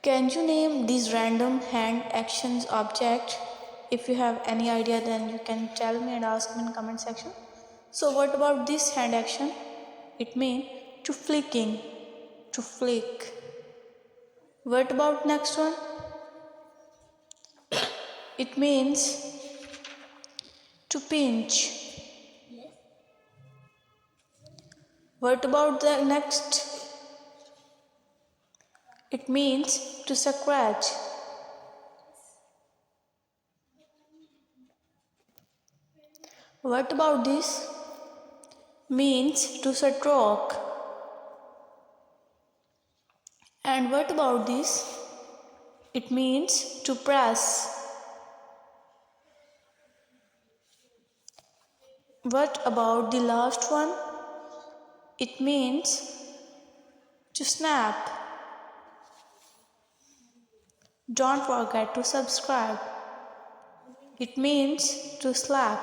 Can you name these random hand actions object? If you have any idea, then you can tell me and ask me in comment section. So what about this hand action? It means to flicking, to flick. What about next one? It means to pinch. What about the next? It means to scratch. What about this? Means to stroke. And what about this? It means to press. What about the last one? It means to snap. Don't forget to subscribe. It means to slap.